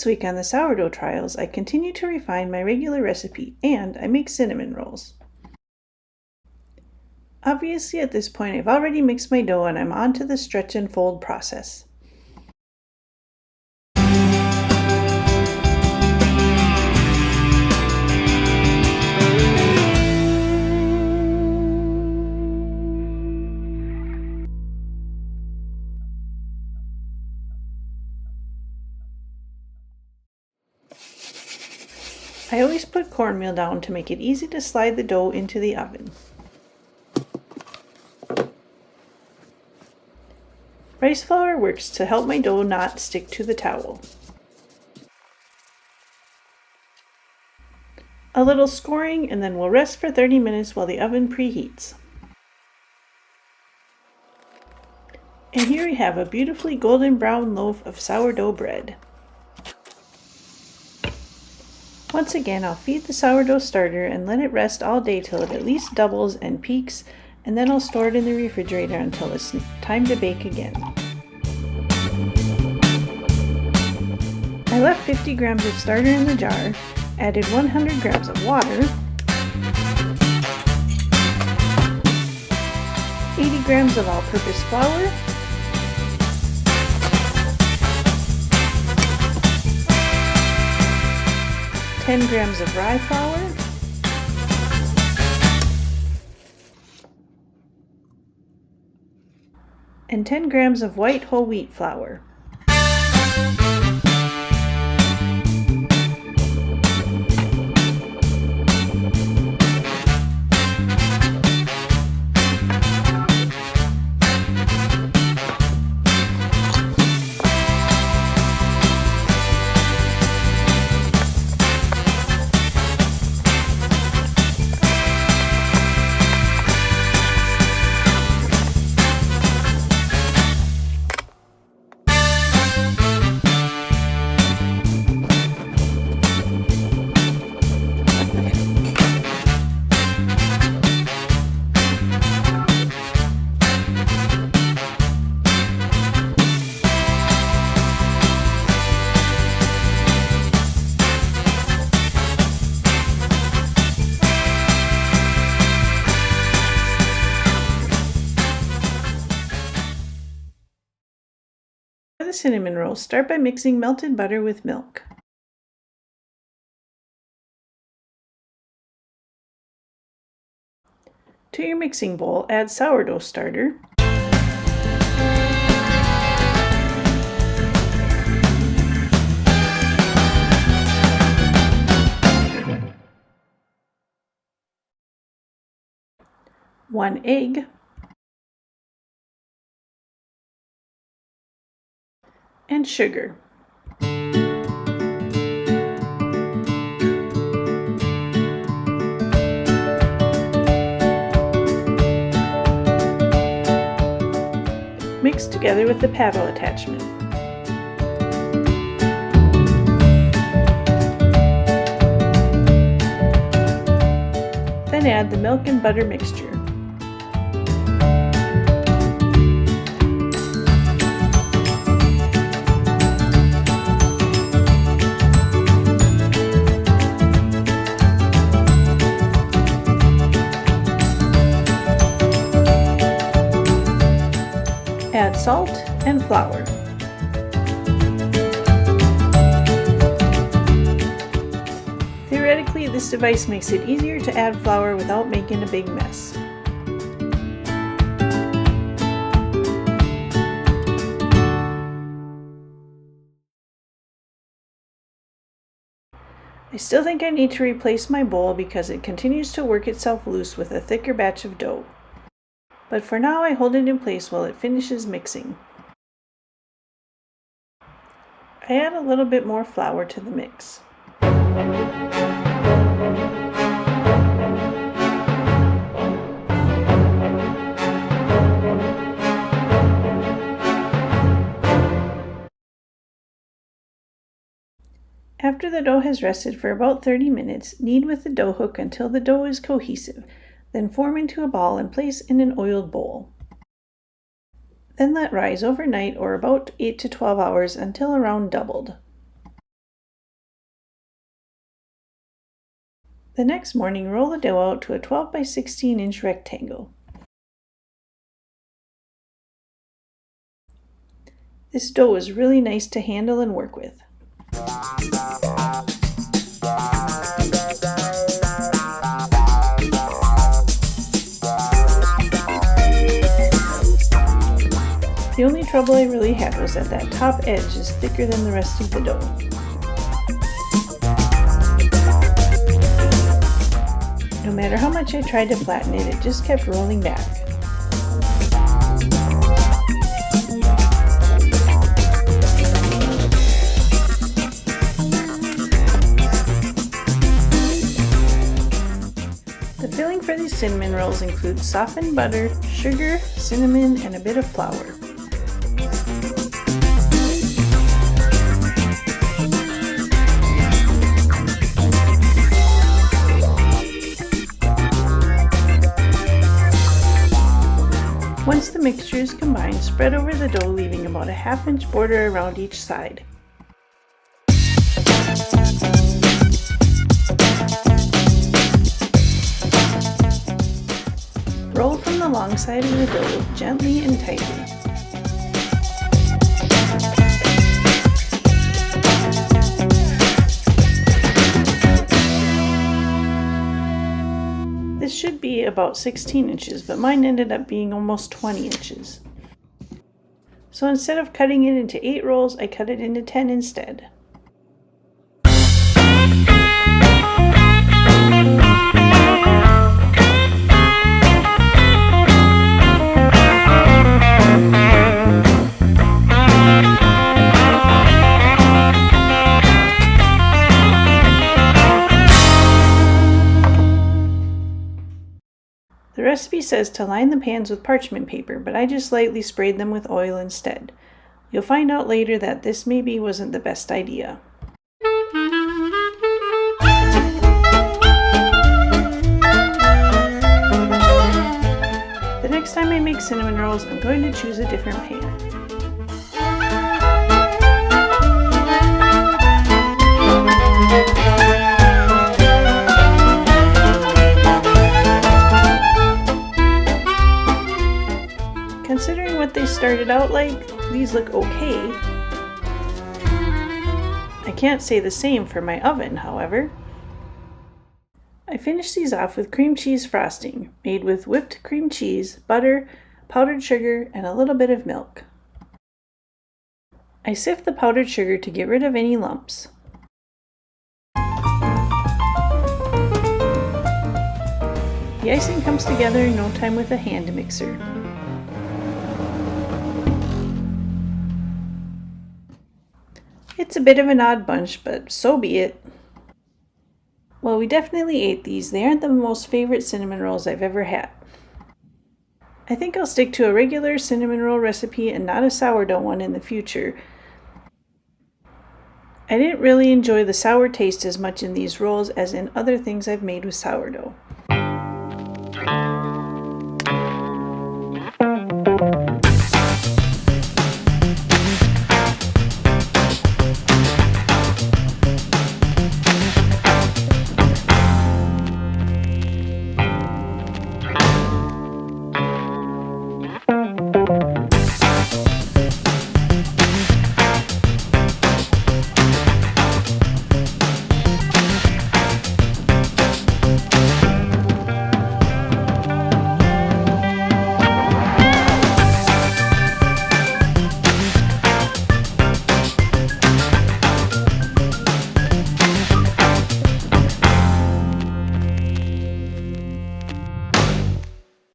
This week on the sourdough trials, I continue to refine my regular recipe and I make cinnamon rolls. Obviously at this point I've already mixed my dough and I'm on to the stretch and fold process. I always put cornmeal down to make it easy to slide the dough into the oven. Rice flour works to help my dough not stick to the towel. A little scoring and then we'll rest for 30 minutes while the oven preheats. And here we have a beautifully golden brown loaf of sourdough bread. Once again, I'll feed the sourdough starter and let it rest all day till it at least doubles and peaks, and then I'll store it in the refrigerator until it's time to bake again. I left 50 grams of starter in the jar, added 100 grams of water, 80 grams of all-purpose flour, ten grams of rye flour, and 10 grams of white whole wheat flour. For the cinnamon rolls, start by mixing melted butter with milk. To your mixing bowl, add sourdough starter, one egg, and sugar. Mix together with the paddle attachment. Then add the milk and butter mixture. Add salt and flour. Theoretically, this device makes it easier to add flour without making a big mess. I still think I need to replace my bowl because it continues to work itself loose with a thicker batch of dough. But for now I hold it in place while it finishes mixing. I add a little bit more flour to the mix. After the dough has rested for about 30 minutes, knead with the dough hook until the dough is cohesive. Then form into a ball and place in an oiled bowl. Then let rise overnight or about 8 to 12 hours until around doubled. The next morning, roll the dough out to a 12 by 16 inch rectangle. This dough is really nice to handle and work with. The only trouble I really had was that top edge is thicker than the rest of the dough. No matter how much I tried to flatten it, it just kept rolling back. The filling for these cinnamon rolls includes softened butter, sugar, cinnamon, and a bit of flour. Once the mixture is combined, spread over the dough, leaving about a 1/2 inch border around each side. Roll from the long side of the dough gently and tightly. This should be about 16 inches, but mine ended up being almost 20 inches. So instead of cutting it into 8 rolls, I cut it into 10 instead. The recipe says to line the pans with parchment paper, but I just lightly sprayed them with oil instead. You'll find out later that this maybe wasn't the best idea. The next time I make cinnamon rolls, I'm going to choose a different pan. Considering what they started out like, these look okay. I can't say the same for my oven, however. I finished these off with cream cheese frosting, made with whipped cream cheese, butter, powdered sugar, and a little bit of milk. I sift the powdered sugar to get rid of any lumps. The icing comes together in no time with a hand mixer. It's a bit of an odd bunch, but so be it. Well, we definitely ate these. They aren't the most favorite cinnamon rolls I've ever had. I think I'll stick to a regular cinnamon roll recipe and not a sourdough one in the future. I didn't really enjoy the sour taste as much in these rolls as in other things I've made with sourdough.